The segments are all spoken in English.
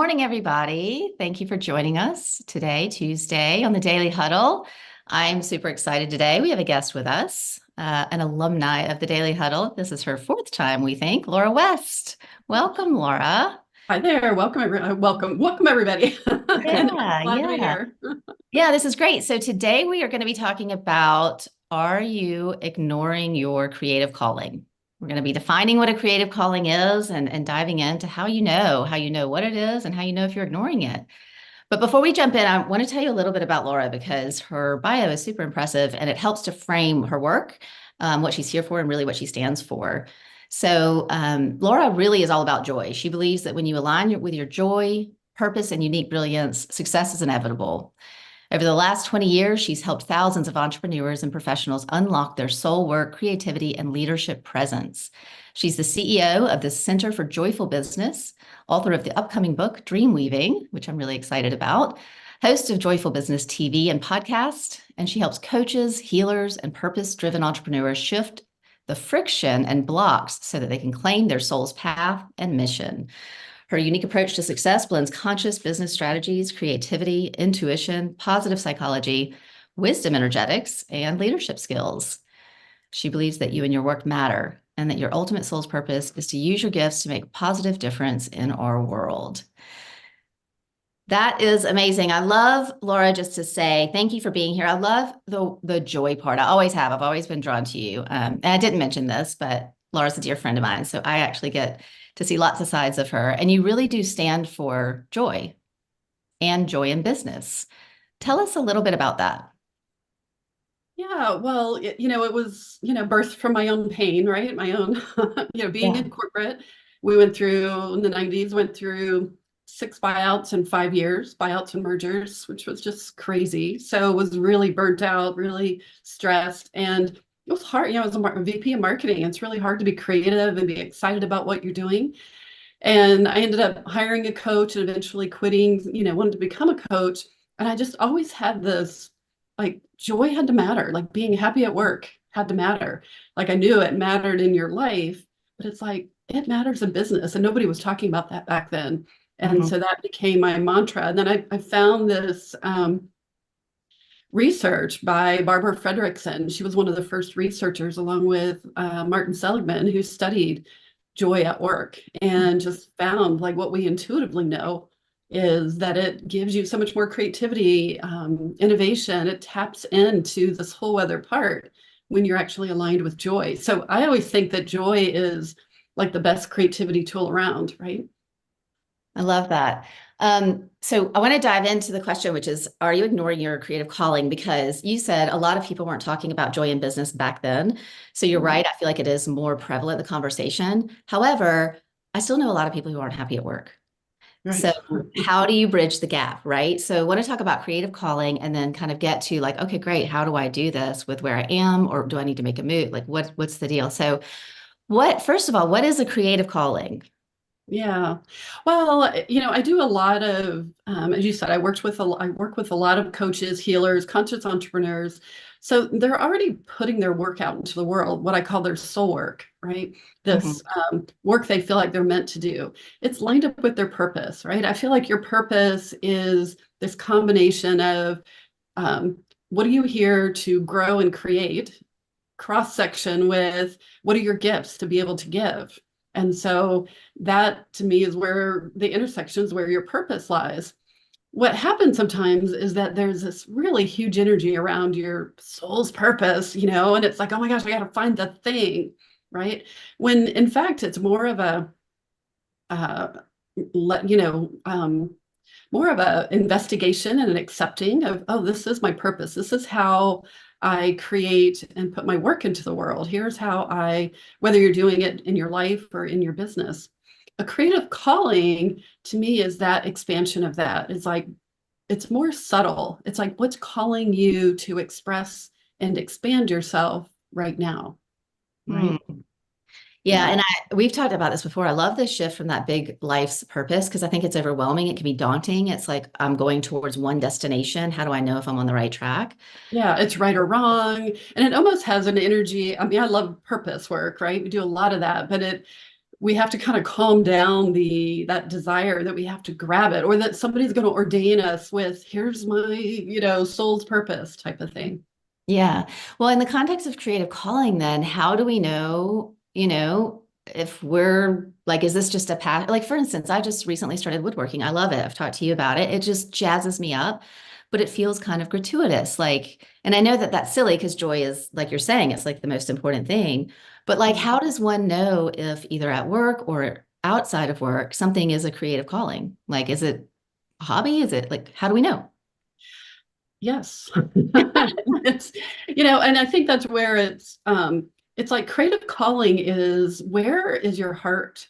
morning, everybody. Thank you for joining us today, Tuesday, on the Daily Huddle. I'm super excited today. We have a guest with us, an alumni of the Daily Huddle. This is her fourth time, we think, Laura West. Welcome, Laura. Hi there. Welcome everybody. And Yeah, glad to be yeah. here. Yeah, this is great. So today we are going to be talking about, are you ignoring your creative calling? We're going to be defining what a creative calling is and diving into how you know what it is and how you know if you're ignoring it. But before we jump in, I want to tell you a little bit about Laura because her bio is super impressive and it helps to frame her work, what she's here for, and really what she stands for. So, Laura really is all about joy. She believes that when you align with your joy, purpose, and unique brilliance, success is inevitable. Over the last 20 years, she's helped thousands of entrepreneurs and professionals unlock their soul work, creativity, and leadership presence. She's the CEO of the Center for Joyful Business, author of the upcoming book, Dream Weaving, which I'm really excited about, host of Joyful Business TV and podcast, and she helps coaches, healers, and purpose-driven entrepreneurs shift the friction and blocks so that they can claim their soul's path and mission. Her unique approach to success blends conscious business strategies, creativity, intuition, positive psychology, wisdom energetics, and leadership skills. She believes that you and your work matter and that your ultimate soul's purpose is to use your gifts to make a positive difference in our world. That is amazing. I love, Laura, just to say thank you for being here. I love the joy part. I always have. I've always been drawn to you. And I didn't mention this, but Laura's a dear friend of mine. So I actually get to see lots of sides of her. And you really do stand for joy and joy in business. Tell us a little bit about that. Yeah, well, it was, birthed from my own pain, right? My own, being Yeah. in corporate. We went through in the 90s, went through 6 buyouts in 5 years, buyouts and mergers, which was just crazy. So was really burnt out, really stressed. And it was hard, as a VP of marketing, it's really hard to be creative and be excited about what you're doing. And I ended up hiring a coach and eventually quitting, wanted to become a coach. And I just always had this like joy had to matter, like being happy at work had to matter. Like I knew it mattered in your life, but it's like it matters in business. And nobody was talking about that back then. And Mhm. so that became my mantra. And then I found this research by Barbara Fredrickson. She was one of the first researchers, along with Martin Seligman, who studied joy at work and just found like what we intuitively know is that it gives you so much more creativity, innovation. It taps into this whole other part when you're actually aligned with joy. So I always think that joy is like the best creativity tool around, right? I love that. So I want to dive into the question, which is, are you ignoring your creative calling? Because you said a lot of people weren't talking about joy in business back then. So you're Mhm. right. I feel like it is more prevalent, the conversation. However, I still know a lot of people who aren't happy at work. So Right. how do you bridge the gap, right? So I want to talk about creative calling and then kind of get to like, okay, great. How do I do this with where I am? Or do I need to make a move? Like what's the deal? So first of all, what is a creative calling? Yeah. Well, I do a lot of, as you said, I work with a lot of coaches, healers, conscious entrepreneurs. So they're already putting their work out into the world, what I call their soul work, right? Mhm. This work they feel like they're meant to do. It's lined up with their purpose, right? I feel like your purpose is this combination of um, what are you here to grow and create, cross section with what are your gifts to be able to give. And so that to me is where the intersections where your purpose lies. What happens sometimes is that there's this really huge energy around your soul's purpose, and it's like, oh my gosh, I got to find the thing, right? When in fact, it's more of a, uh, let, you know, more of a investigation and an accepting of, oh, this is my purpose. This is how I create and put my work into the world. Here's how whether you're doing it in your life or in your business. A creative calling to me is that expansion of that. It's like, it's more subtle. It's like, what's calling you to express and expand yourself right now, Hmm. right? Yeah, Yeah. and we've talked about this before. I love this shift from that big life's purpose because I think it's overwhelming. It can be daunting. It's like I'm going towards one destination. How do I know if I'm on the right track? Yeah, it's right or wrong. And it almost has an energy. I mean, I love purpose work, right? We do a lot of that, but we have to kind of calm down that desire that we have to grab it, or that somebody's going to ordain us with, here's my, soul's purpose type of thing. Yeah. Well, in the context of creative calling, then how do we know, if we're like, is this just a path? Like, for instance, I just recently started woodworking. I love it. I've talked to you about it. It just jazzes me up, but it feels kind of gratuitous. Like, and I know that that's silly because joy is, like you're saying, it's like the most important thing. But like, how does one know if either at work or outside of work, something is a creative calling? Like, is it a hobby? Is it like, how do we know? Yes. It's, and I think that's where it's like creative calling is, where is your heart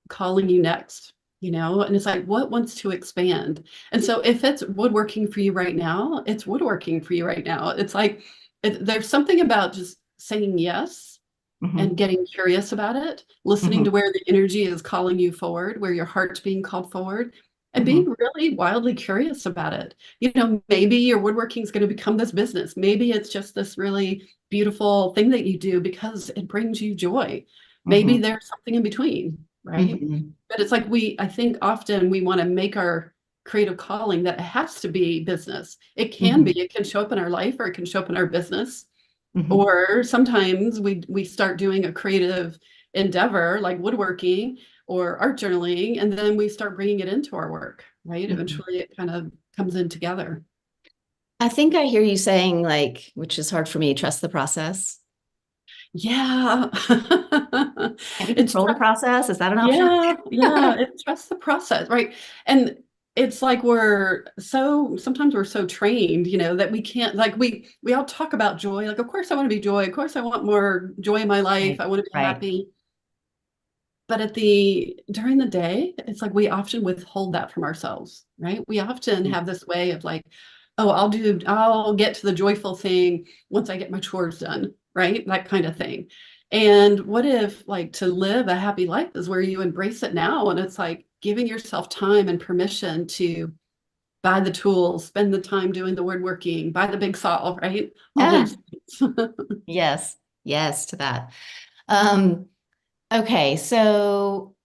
calling you next? And it's like, what wants to expand? And so if it's woodworking for you right now, it's woodworking for you right now. It's like, there's something about just saying yes and Hmm. getting curious about it, listening to Hmm. where the energy is calling you forward, where your heart's being called forward, and Hmm. being really wildly curious about it. Maybe your woodworking is going to become this business. Maybe it's just this really beautiful thing that you do because it brings you joy. Maybe Hmm. there's something in between, right? Hmm. But it's like I think often we want to make our creative calling that it has to be business. It can be, Hmm. it can show up in our life, or it can show up in our business. Hmm. Or sometimes we start doing a creative endeavor like woodworking or art journaling, and then we start bringing it into our work, right? Hmm. Eventually it kind of comes in together. I think I hear you saying, like, which is hard for me, trust the process. Yeah. Can we It's control the process? Is that an option? yeah, yeah, it's trust the process, right? And it's like sometimes we're so trained, that we can't, like, we all talk about joy. Like, of course I want to be joy. Of course I want more joy in my life. Right. I want to be Right. happy. But during the day, it's like we often withhold that from ourselves, right? We often have this way of like, oh, I'll get to the joyful thing once I get my chores done, right? That kind of thing. And what if, like, to live a happy life is where you embrace it now? And it's like giving yourself time and permission to buy the tools, spend the time doing the woodworking, buy the big saw, right? All Yeah. those things. Yes. Yes to that. Um, okay. So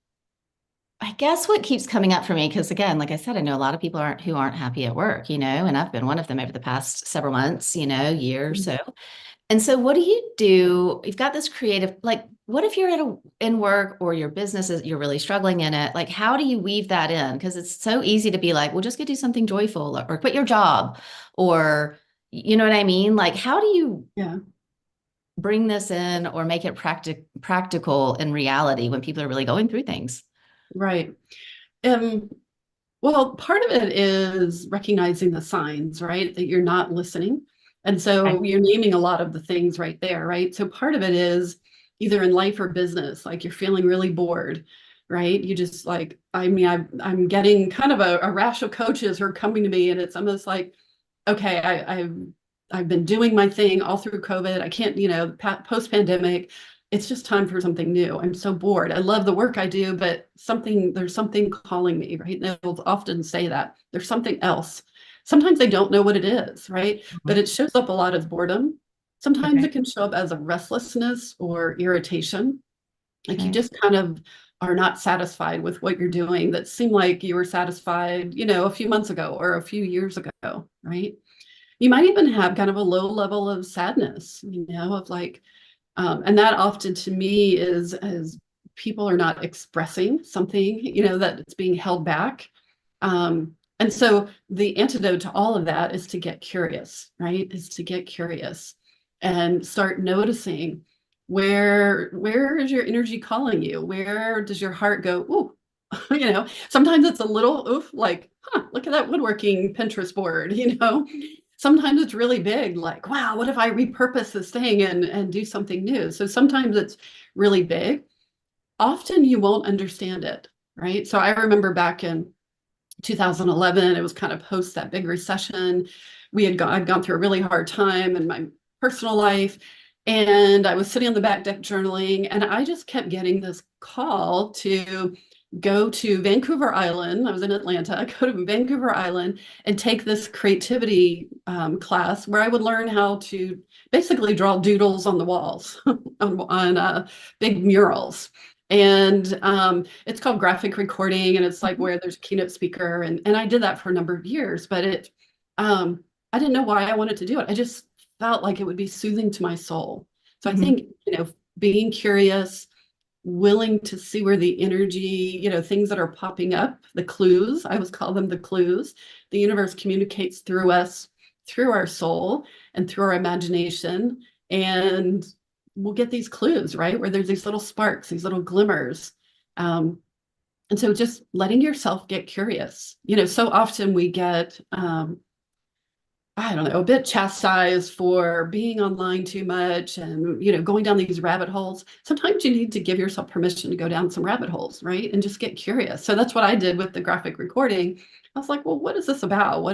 I guess what keeps coming up for me, because again, like I said, I know a lot of people who aren't happy at work, and I've been one of them over the past several months, year or so. And so what do you do? You've got this creative, like, what if you're in work or your business is you're really struggling in it? Like, how do you weave that in? Because it's so easy to be like, well, just go do something joyful or quit your job or you know what I mean? Like, how do you Yeah, bring this in or make it practical in reality when people are really going through things? right. Um, Well, part of it is recognizing the signs, right? That you're not listening. And Okay. so you're naming a lot of the things right there, right? So part of it is either in life or business, like you're feeling really bored, right? You just like, I mean, I'm getting kind of a rash of coaches who are coming to me, and it's almost like, okay, I've been doing my thing all through COVID. I can't, post pandemic. It's just time for something new. I'm so bored. I love the work I do, but there's something calling me, right? And they'll often say that there's something else. Sometimes they don't know what it is, right? But Mhm. it shows up a lot as boredom. Sometimes Okay. it can show up as a restlessness or irritation. Like you Okay. just kind of are not satisfied with what you're doing that seemed like you were satisfied, a few months ago or a few years ago, right? You might even have kind of a low level of sadness, of like, and that often to me is as people are not expressing something, that it's being held back. And so the antidote to all of that is to get curious, right? Is to get curious and start noticing where is your energy calling you? Where does your heart go? Ooh, sometimes it's a little oof, like, huh, look at that woodworking Pinterest board, Sometimes it's really big, like, wow, what if I repurpose this thing and do something new? So sometimes it's really big. Often you won't understand it, right? So I remember back in 2011, it was kind of post that big recession. I'd gone through a really hard time in my personal life. And I was sitting on the back deck journaling, and I just kept getting this call to go to Vancouver Island. I was in Atlanta. Go to Vancouver Island and take this creativity class where I would learn how to basically draw doodles on the walls on big murals. And it's called graphic recording, and it's like where there's a keynote speaker, and I did that for a number of years, but I didn't know why I wanted to do it. I just felt like it would be soothing to my soul. So I Mhm. think, being curious, willing to see where the energy, things that are popping up, the clues, I always call them the clues. The universe communicates through us, through our soul, and through our imagination. And we'll get these clues, right? Where there's these little sparks, these little glimmers. Um, and so just letting yourself get curious. So often we get I don't know, a bit chastised for being online too much and, going down these rabbit holes. Sometimes you need to give yourself permission to go down some rabbit holes, right? And just get curious. So that's what I did with the graphic recording. I was like, well, what is this about?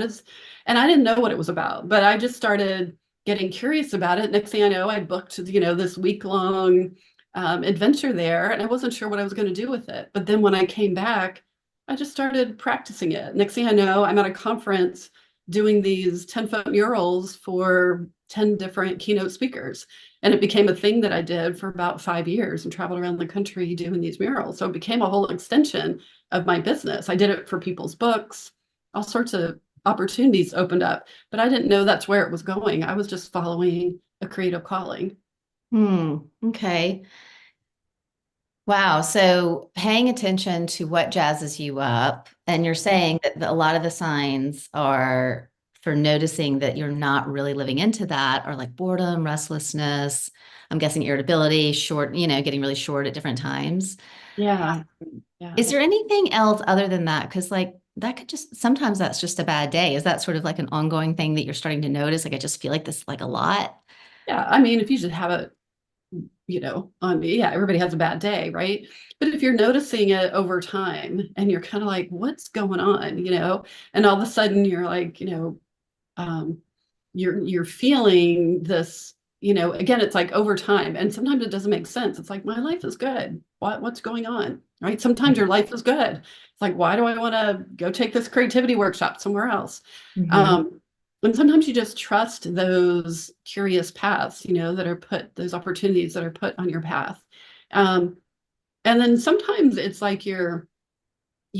And I didn't know what it was about, but I just started getting curious about it. Next thing I know, I booked, this week-long adventure there, and I wasn't sure what I was going to do with it. But then when I came back, I just started practicing it. Next thing I know, I'm at a conference doing these 10-foot murals for 10 different keynote speakers. And it became a thing that I did for about 5 years and traveled around the country doing these murals. So it became a whole extension of my business. I did it for people's books, all sorts of opportunities opened up, but I didn't know that's where it was going. I was just following a creative calling. Okay. Wow. So paying attention to what jazzes you up, and you're saying that a lot of the signs are for noticing that you're not really living into that are like boredom, restlessness, I'm guessing irritability, short, getting really short at different times. Yeah. Yeah. Is there anything else other than that? Because like that could just sometimes that's just a bad day. Is that sort of like an ongoing thing that you're starting to notice? Like I just feel like this like a lot. Yeah. I mean, if you just have it, on me, yeah, everybody has a bad day, right? But if you're noticing it over time and you're kind of like, what's going on, and all of a sudden you're like, um, you're feeling this, again, it's like over time. And sometimes it doesn't make sense. It's like, my life is good. What's going on? Right? Sometimes your life is good. It's like, why do I want to go take this creativity workshop somewhere else? Mm-hmm. Um, and sometimes you just trust those curious paths, that are put, those opportunities that are put on your path. Um, and then sometimes it's like you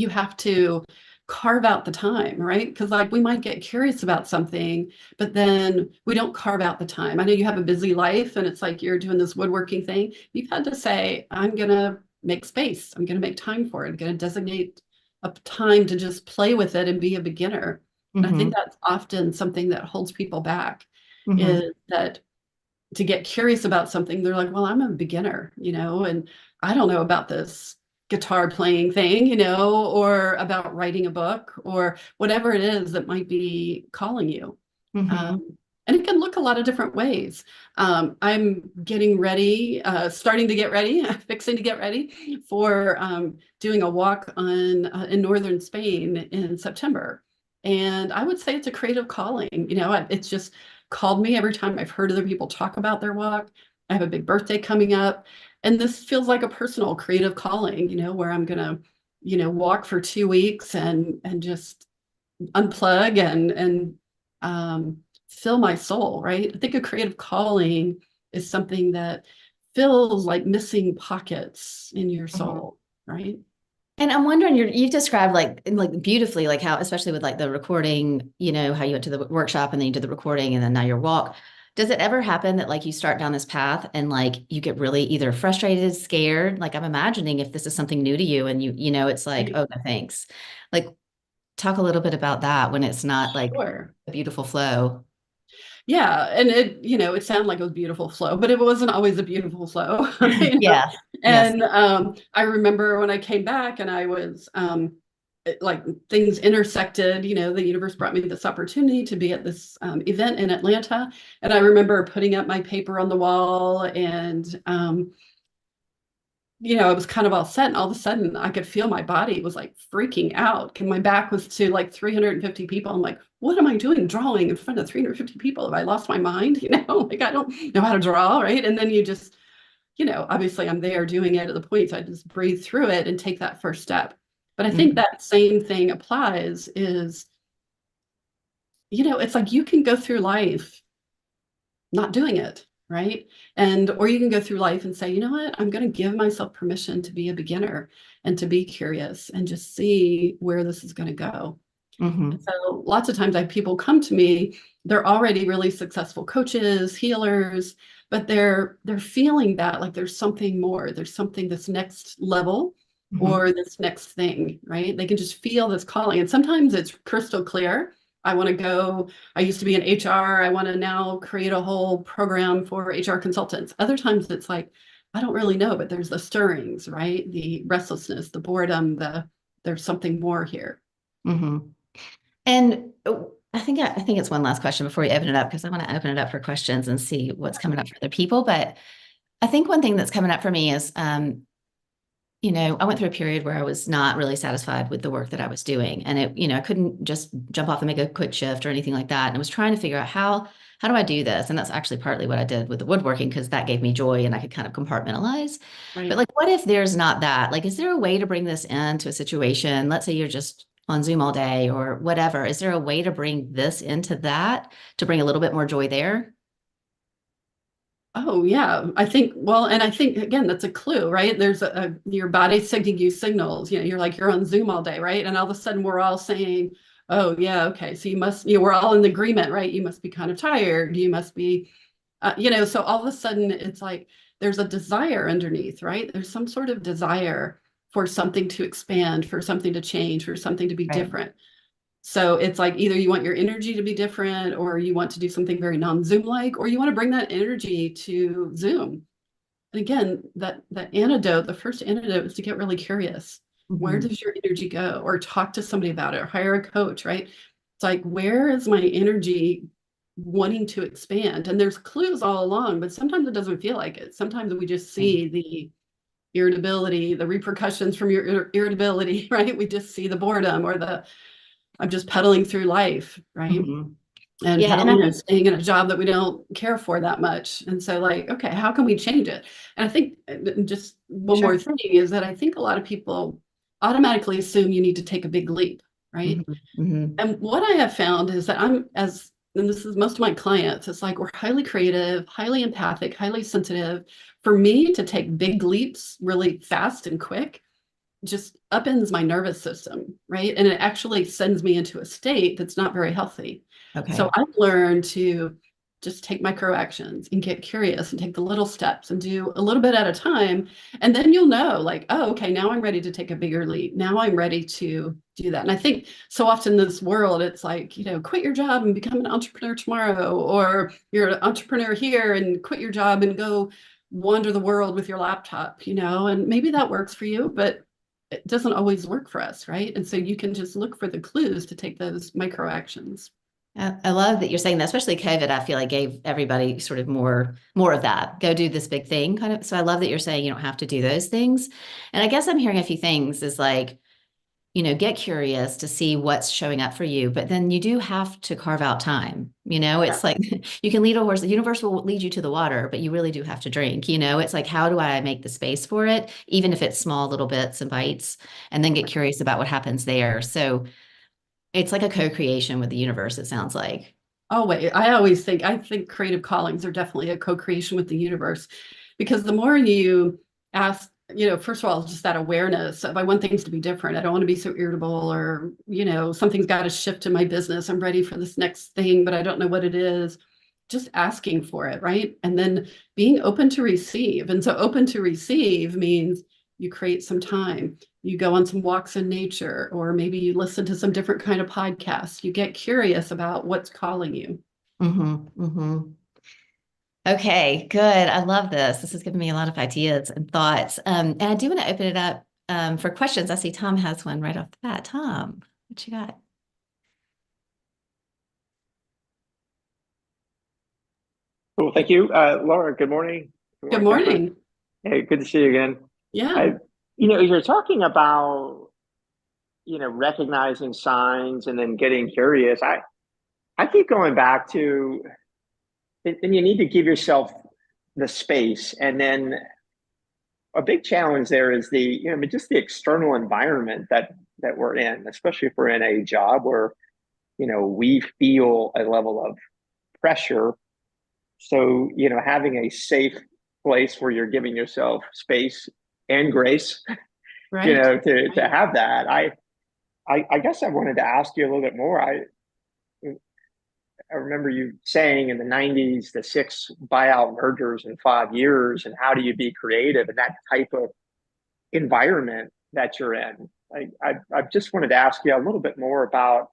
have to carve out the time, right? Because like we might get curious about something, but then we don't carve out the time. I know you have a busy life and it's like you're doing this woodworking thing. You've had to say, I'm going to make space. I'm going to make time for it. I'm going to designate a time to just play with it and be a beginner. And I Mm-hmm. think that's often something that holds people back Mm-hmm. is that to get curious about something, they're like, well, I'm a beginner, and I don't know about this guitar playing thing, or about writing a book or whatever it is that might be calling you. Mm-hmm. And it can look a lot of different ways. I'm getting ready, starting to get ready, fixing to get ready for doing a walk in northern Spain in September. And I would say it's a creative calling. It's just called me every time I've heard other people talk about their walk. I have a big birthday coming up, and this feels like a personal creative calling, where I'm gonna, walk for 2 weeks and just unplug and fill my soul, right? I think a creative calling is something that fills like missing pockets in your Mm-hmm. soul, right? And I'm wondering, you've described like beautifully, like how, especially with like the recording, how you went to the workshop and then you did the recording and then now your walk. Does it ever happen that like you start down this path and like you get really either frustrated, scared? Like I'm imagining if this is something new to you and it's like, oh, no, thanks. Like talk a little bit about that when it's not like Sure. a beautiful flow. Yeah, and it sounded like it was beautiful flow, but it wasn't always a beautiful flow, you know. Yeah. Yes. And I remember when I came back and I was like things intersected, the universe brought me this opportunity to be at this event in Atlanta, and I remember putting up my paper on the wall and I was kind of all set, and all of a sudden I could feel my body was like freaking out. And my back was to like 350 people. I'm like, what am I doing drawing in front of 350 people? Have I lost my mind? Like I don't know how to draw, right? And then you just, obviously I'm there doing it at the point. So I just breathe through it and take that first step. But I think Mhm. that same thing applies is, it's like you can go through life not doing it. right? And or you can go through life and say, you know what, I'm going to give myself permission to be a beginner and to be curious and just see where this is going to go. Mm-hmm. So lots of times I have people come to me, they're already really successful coaches, healers, but they're feeling that like there's something more, there's something this next level Mm-hmm. or this next thing, right? They can just feel this calling. And sometimes it's crystal clear. I want to go, I used to be in HR, I want to now create a whole program for HR consultants. Other times it's like, I don't really know, but there's the stirrings, right? The restlessness, the boredom, there's something more here. Mm-hmm. And I think it's one last question before we open it up because I want to open it up for questions and see what's coming up for other people. But I think one thing that's coming up for me is, I went through a period where I was not really satisfied with the work that I was doing, and I couldn't just jump off and make a quick shift or anything like that. And I was trying to figure out how do I do this? And that's actually partly what I did with the woodworking because that gave me joy and I could kind of compartmentalize. But Right. like, what if there's not that? Like, is there a way to bring this into a situation? Let's say you're just on Zoom all day or whatever. Is there a way to bring this into that to bring a little bit more joy there? Oh yeah, I think well, and I think again that's a clue, right? There's your body sending you signals. You're like you're on Zoom all day, right? And all of a sudden we're all saying, "Oh yeah, okay." So we're all in agreement, right? You must be kind of tired. You must be, So all of a sudden it's like there's a desire underneath, right? There's some sort of desire for something to expand, for something to change, for something to be Right. different. So it's like either you want your energy to be different or you want to do something very non-Zoom like, or you want to bring that energy to Zoom. And again, that antidote, the first antidote is to get really curious. Where Hmm. does your energy go? Or talk to somebody about it or hire a coach, right? It's like, where is my energy wanting to expand? And there's clues all along, but sometimes it doesn't feel like it. Sometimes we just see the irritability, the repercussions from your irritability, right? We just see the boredom or the I'm just pedaling through life, right? Hmm. And Yeah, and pedaling and staying in a job that we don't care for that much. And so, like, okay, how can we change it? And I think just one more sure. thing is that I think a lot of people automatically assume you need to take a big leap, right? Hmm. Hmm. And what I have found is that and this is most of my clients, it's like we're highly creative, highly empathic, highly sensitive. For me to take big leaps really fast and quick, just upends my nervous system, right? And it actually sends me into a state that's not very healthy. So Okay. I've learned to just take micro actions and get curious and take the little steps and do a little bit at a time. And then you'll know, like, oh, okay, now I'm ready to take a bigger leap. Now I'm ready to do that. And I think so often in this world, it's like, quit your job and become an entrepreneur tomorrow, or you're an entrepreneur here and quit your job and go wander the world with your laptop, and maybe that works for you, but it doesn't always work for us, right? And so you can just look for the clues to take those micro actions. I love that you're saying that, especially COVID, I feel like gave everybody sort of more of that. Go do this big thing kind of. So I love that you're saying you don't have to do those things. And I guess I'm hearing a few things is like, get curious to see what's showing up for you, but then you do have to carve out time. Yeah. It's like you can lead a horse, the universe will lead you to the water, but you really do have to drink. It's like, how do I make the space for it, even if it's small little bits and bites, and then get curious about what happens there. So it's like a co-creation with the universe, it sounds like. Oh, wait. I think creative callings are definitely a co-creation with the universe because the more you ask, first of all, just that awareness of I want things to be different. I don't want to be so irritable or, something's got to shift in my business. I'm ready for this next thing, but I don't know what it is. Just asking for it, right? And then being open to receive. And so open to receive means you create some time, you go on some walks in nature, or maybe you listen to some different kind of podcasts. You get curious about what's calling you. Hmm. Hmm. Okay, good. I love this. This has given me a lot of ideas and thoughts. And I do want to open it up for questions. I see Tom has one right off the bat. Tom, what you got? Cool. Thank you. Laura, good morning. Good Good morning, Catherine. morning. Hey, good to see you again. Yeah. I, you're talking about, recognizing signs and then getting curious. I keep going back to, and you need to give yourself the space. And then a big challenge there is just the external environment that we're in, especially if we're in a job where, we feel a level of pressure So, having a safe place where you're giving yourself space and grace, Right. to have that. I guess I wanted to ask you a little bit more. I remember you saying in the 90s, the 6 buyout mergers in 5 years, and how do you be creative in that type of environment that you're in? I just wanted to ask you a little bit more about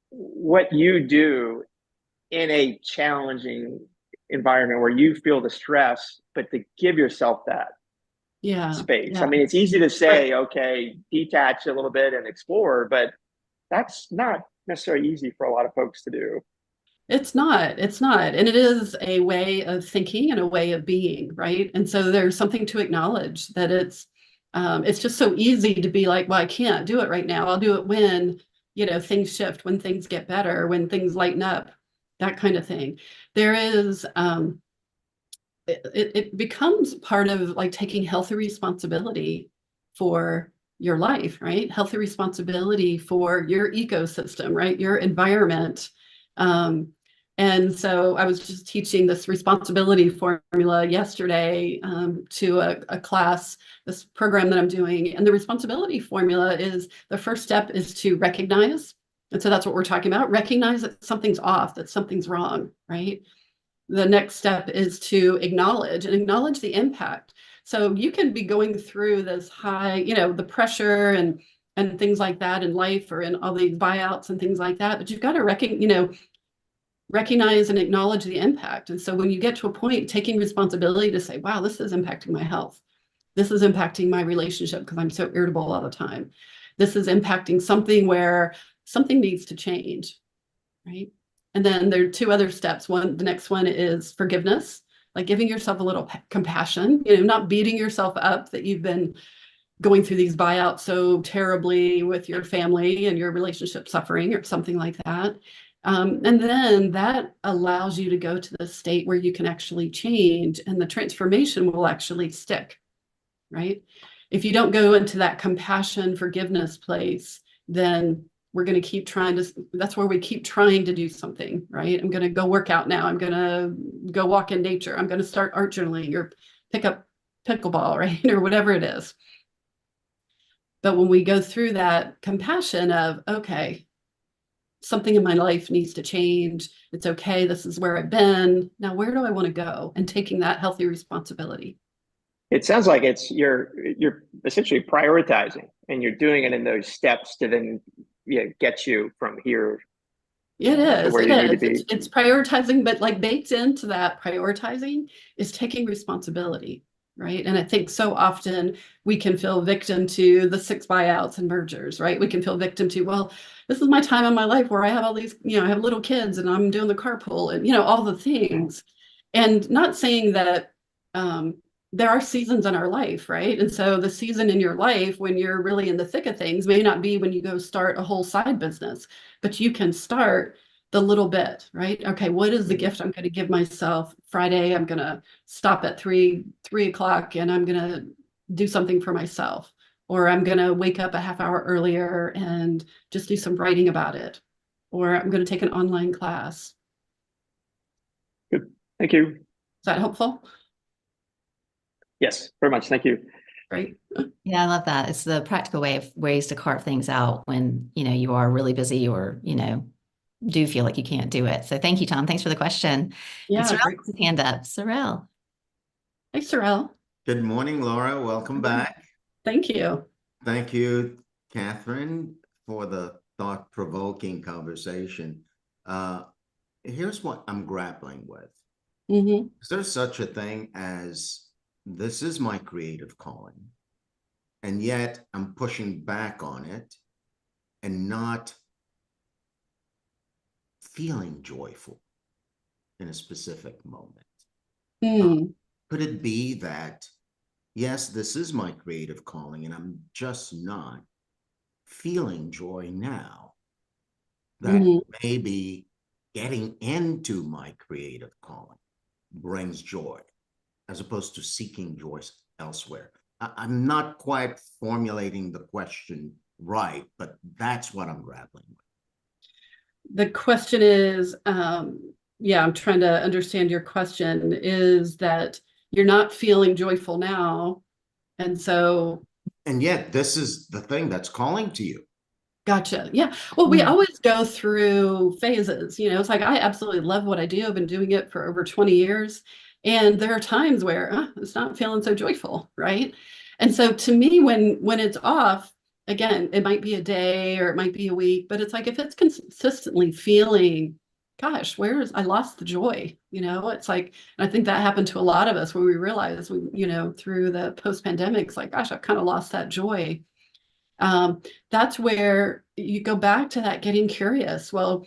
what you do in a challenging environment where you feel the stress, but to give yourself that Yeah. space. I Yeah. mean, it's easy to Right. say, okay, detach a little bit and explore, but that's not necessarily easy for a lot of folks to do. It's not. It's not. And it is a way of thinking and a way of being, right? And so there's something to acknowledge that it's just so easy to be like, well, I can't do it right now. I'll do it when, things shift, when things get better, when things lighten up, that kind of thing. There is it becomes part of like taking healthy responsibility for your life, right? Healthy responsibility for your ecosystem, right? Your environment. Um, and so I was just teaching this responsibility formula yesterday to a class, this program that I'm doing. And the responsibility formula is the first step is to recognize. And so that's what we're talking about. Recognize that something's off, that something's wrong, right? The next step is to acknowledge the impact. So you can be going through this high, the pressure and things like that in life or in all these buyouts and things like that, but you've got to recognize and acknowledge the impact. And so when you get to a point taking responsibility to say, wow, this is impacting my health. This is impacting my relationship because I'm so irritable all the time. This is impacting something where something needs to change, right? And then there are 2 other steps. The next one is forgiveness, like giving yourself a little compassion, not beating yourself up that you've been going through these buyouts so terribly with your family and your relationship suffering or something like that. And then that allows you to go to the state where you can actually change and the transformation will actually stick, right? If you don't go into that compassion, forgiveness place, then we're going to keep trying to, that's where we keep trying to do something, right? I'm going to go work out now. I'm going to go walk in nature. I'm going to start art journaling or pick up pickleball, right? Or whatever it is. But when we go through that compassion of, okay, something in my life needs to change. It's okay. This is where I've been. Now, where do I want to go? And taking that healthy responsibility. It sounds like you're essentially prioritizing, and you're doing it in those steps to then get you from here It to is. where It you need to is. be. It's prioritizing, but like baked into that prioritizing is taking responsibility, right? And I think so often we can feel victim to the 6 buyouts and mergers, right? We can feel victim to, well, this is my time in my life where I have all these, I have little kids and I'm doing the carpool and all the things. And not saying that there are seasons in our life, right? And so the season in your life when you're really in the thick of things may not be when you go start a whole side business, but you can start the little bit, right? Okay, what is the gift I'm going to give myself? Friday, I'm going to stop at 3 o'clock and I'm going to do something for myself. Or I'm going to wake up a half hour earlier and just do some writing about it. Or I'm going to take an online class. Good. Thank you. Is that helpful? Yes, very much. Thank you. Right. Yeah, I love that. It's the practical ways to carve things out when, you are really busy or, do feel like you can't do it. So thank you, Tom. Thanks for the question. And Yeah, Sorrel great. has his hand up. Sorrel. Hey, Sorrel. Good morning, Laura. Welcome back. Thank you. Thank you, Catherine, for the thought-provoking conversation. Here's what I'm grappling with. Mm-hmm. Is there such a thing as this is my creative calling, and yet I'm pushing back on it and not feeling joyful in a specific moment? Mm. Could it be that, yes, this is my creative calling, and I'm just not feeling joy now? That maybe getting into my creative calling brings joy, as opposed to seeking joy elsewhere. I'm not quite formulating the question right, but that's what I'm grappling with. The question is, yeah, I'm trying to understand your question, is that you're not feeling joyful now. And so, And yet this is the thing that's calling to you. gotcha. Yeah. Well, we Mm. always go through phases. It's like I absolutely love what I do. I've been doing it for over 20 years. And there are times where it's not feeling so joyful, right? And so to me, when it's off, again, it might be a day or it might be a week, but it's like if it's consistently feeling, gosh, I lost the joy, it's like, and I think that happened to a lot of us when we realized through the post-pandemic, it's like, gosh, I've kind of lost that joy. That's where you go back to that getting curious. Well,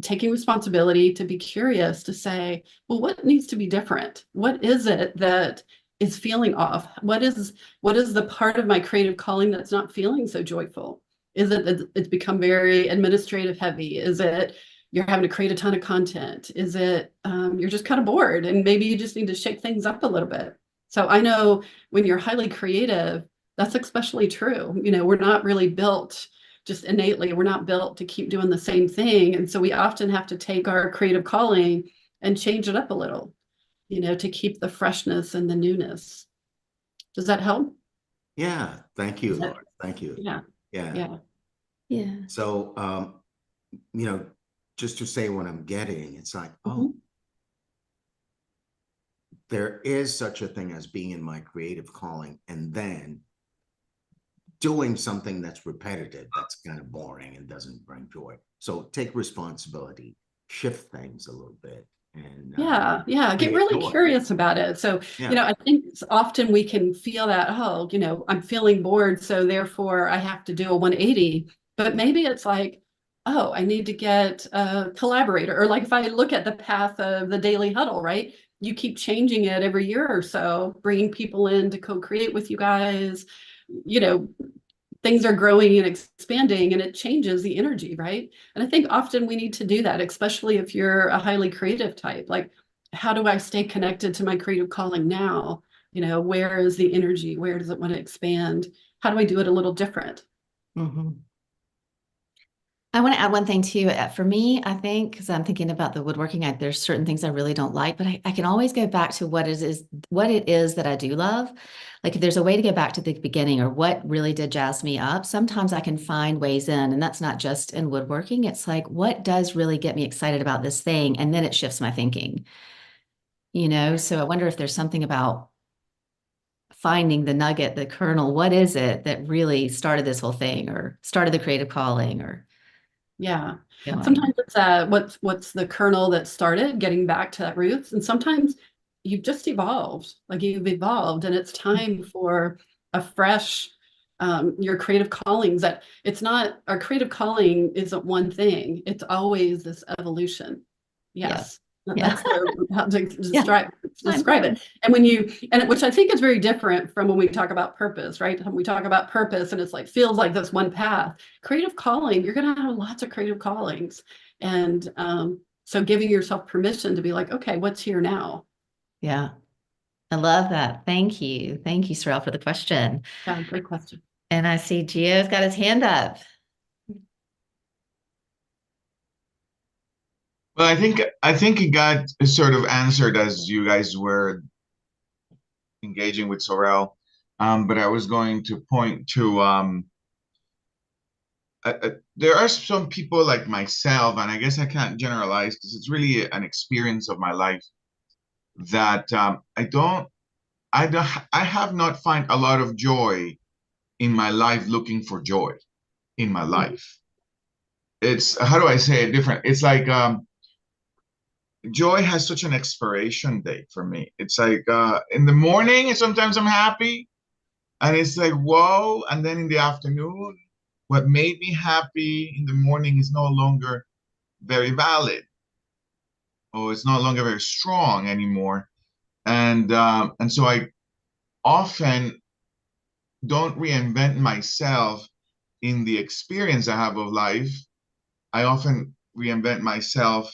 taking responsibility to be curious, to say, well, what needs to be different? What is it that is feeling off? What is the part of my creative calling that's not feeling so joyful? Is it that it's become very administrative heavy? Is it you're having to create a ton of content? Is it you're just kind of bored and maybe you just need to shake things up a little bit? So I know when you're highly creative, that's especially true. We're not really built just innately, we're not built to keep doing the same thing. And so we often have to take our creative calling and change it up a little, to keep the freshness and the newness. Does that help? Yeah. Thank you, Is that, Laura. Thank you. yeah, Yeah. yeah. Yeah. So, you know, just to say what I'm getting, it's like, oh, Mhm. there is such a thing as being in my creative calling and then doing something that's repetitive, that's kind of boring and doesn't bring joy. So take responsibility, shift things a little bit, and Yeah, yeah. Get create really joy. curious about it. So, Yeah. I think often we can feel that, oh, I'm feeling bored, so therefore I have to do a 180. But Yeah. maybe it's like, oh, I need to get a collaborator. Or like if I look at the path of the daily huddle, right? You keep changing it every year or so, bringing people in to co-create with you guys. You know, things are growing and expanding and it changes the energy, right? And I think often we need to do that, especially if you're a highly creative type. Like, how do I stay connected to my creative calling now? Where is the energy? Where does it want to expand? How do I do it a little different? Mhm. I want to add one thing too. For me, I think, because I'm thinking about the woodworking, there's certain things I really don't like, but I can always go back to what it is that I do love. Like if there's a way to go back to the beginning or what really did jazz me up, sometimes I can find ways in, and that's not just in woodworking. It's like, what does really get me excited about this thing? And then it shifts my thinking, So I wonder if there's something about finding the nugget, the kernel. What is it that really started this whole thing or started the creative calling or Yeah. going? Sometimes it's what's the kernel that started getting back to that roots. And sometimes you've just evolved, like you've evolved, and it's time for a fresh your creative callings. That it's not our creative calling isn't one thing, it's always this evolution. Yeah. Yes. Yeah. That's the how to Yeah. describe it. And which I think is very different from when we talk about purpose, right? When we talk about purpose and it's like feels like this one path. Creative calling, you're going to have lots of creative callings. And so giving yourself permission to be like, okay, what's here now? Yeah. I love that. Thank you. Thank you, Sorrel, for the question. Yeah, great question. And I see Gio's got his hand up. Well, I think it got sort of answered as you guys were engaging with Sorel. But I was going to point to there are some people like myself, and I guess I can't generalize because it's really an experience of my life that I have not find a lot of joy in my life looking for joy in my Mhm. life. It's how do I say it different? It's like joy has such an expiration date for me. It's like in the morning, sometimes I'm happy, and it's like, whoa. And then in the afternoon, what made me happy in the morning is no longer very valid, or it's no longer very strong anymore. And so I often don't reinvent myself in the experience I have of life. I often reinvent myself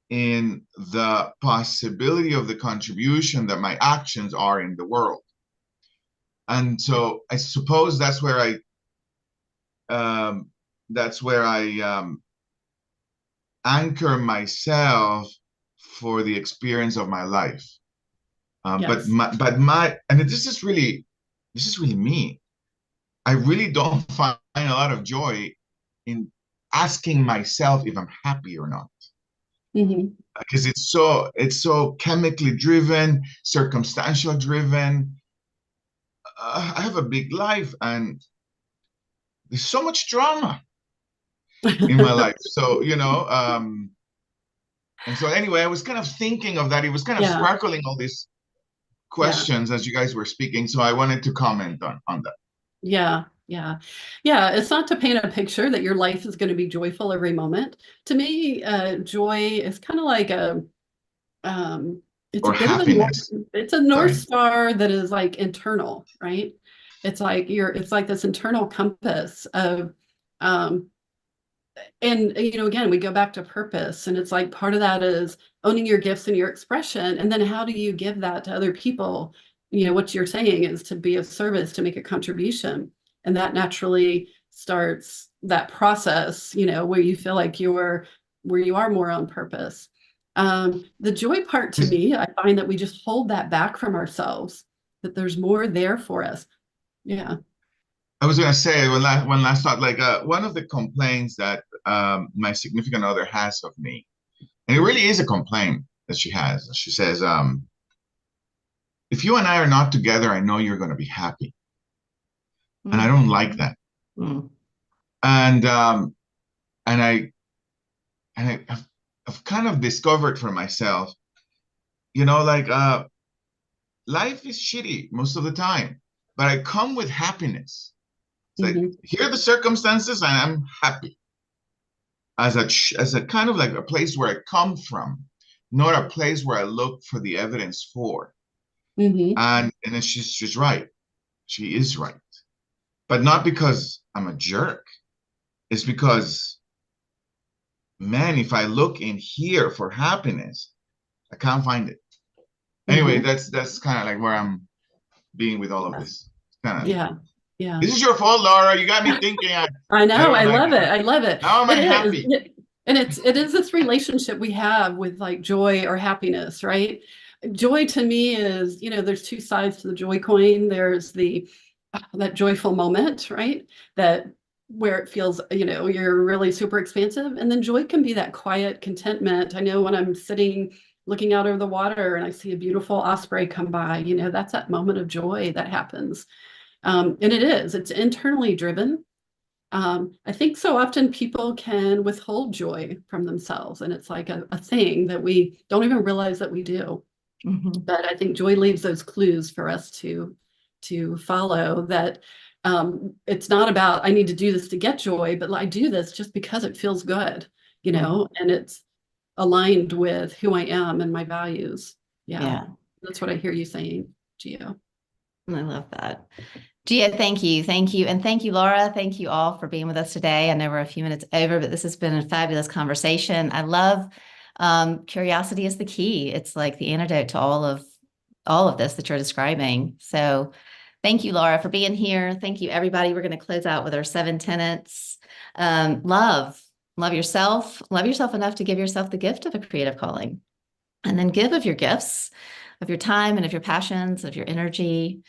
in the possibility of the contribution that my actions are in the world. And so I suppose um, that's where I anchor myself for the experience of my life. Yes. And this is really me. I really don't find a lot of joy in asking myself if I'm happy or not. Mm-hmm. Because it's so chemically driven, circumstantial driven. I have a big life and there's so much drama in my life. So, and so anyway, I was kind of thinking of that. It was kind of Yeah. sparkling all these Yeah. questions as you guys were speaking. So I wanted to comment on that. Yeah. Yeah. Yeah. It's not to paint a picture that your life is going to be joyful every moment. To me, joy is kind of like it's a Or bit of happiness. it's a North Sorry. Star that is like internal, right? It's like this internal compass of, um, and again, we go back to purpose, and it's like part of that is owning your gifts and your expression, and then how do you give that to other people? What you're saying is to be of service, to make a contribution, and that naturally starts that process, where you feel like where you are more on purpose. The joy part to me, I find that we just hold that back from ourselves, that there's more there for us. Yeah. I was gonna say one last thought. Like one of the complaints that my significant other has of me, and it really is a complaint that she has. She says, "If you and I are not together, I know you're going to be happy," and I don't like that. Mm. And and I I've kind of discovered for myself, like life is shitty most of the time, but I come with happiness. It's like, Mm-hmm. here are the circumstances, and I'm happy. As a kind of like a place where I come from, not a place where I look for the evidence for. Mm-hmm. And then she's right. She is right. But not because I'm a jerk. It's because, man, if I look in here for happiness, I can't find it. Anyway, Mm-hmm. that's kind of like where I'm being with all of this. Kind of, Yeah. Yeah. this is your fault, Laura. You got me thinking. I I know. don't I like love it. it. I love it. Now am I It is. happy? And it is this relationship we have with like joy or happiness, right? Joy to me is, there's two sides to the joy coin. There's that joyful moment, right? That where it feels, you're really super expansive. And then joy can be that quiet contentment. I know when I'm sitting looking out over the water and I see a beautiful osprey come by, that's that moment of joy that happens. And it's internally driven. I think so often people can withhold joy from themselves, and it's like a thing that we don't even realize that we do. Mm-hmm. But I think joy leaves those clues for us to follow, that it's not about I need to do this to get joy, but I do this just because it feels good, and it's aligned with who I am and my values. Yeah. That's what I hear you saying, Gio. I love that. Gia, thank you. Thank you. And thank you, Laura. Thank you all for being with us today. I know we're a few minutes over, but this has been a fabulous conversation. I love curiosity is the key. It's like the antidote to all of this that you're describing. So thank you, Laura, for being here. Thank you, everybody. We're going to close out with our 7 tenets. Love yourself. Love yourself enough to give yourself the gift of a creative calling. And then give of your gifts, of your time and of your passions, of your energy.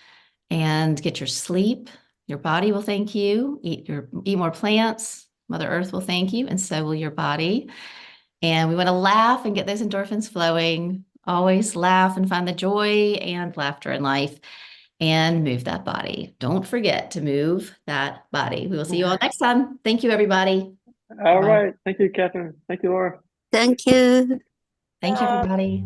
And get your sleep. Your body will thank you. Eat more plants. Mother Earth will thank you, and so will your body. And we want to laugh and get those endorphins flowing. Always laugh and find the joy and laughter in life, and move that body. Don't forget to move that body. We will see you all next time. Thank you, everybody. All right. Thank you, Catherine. Thank you, Laura. Thank you. Thank you, everybody.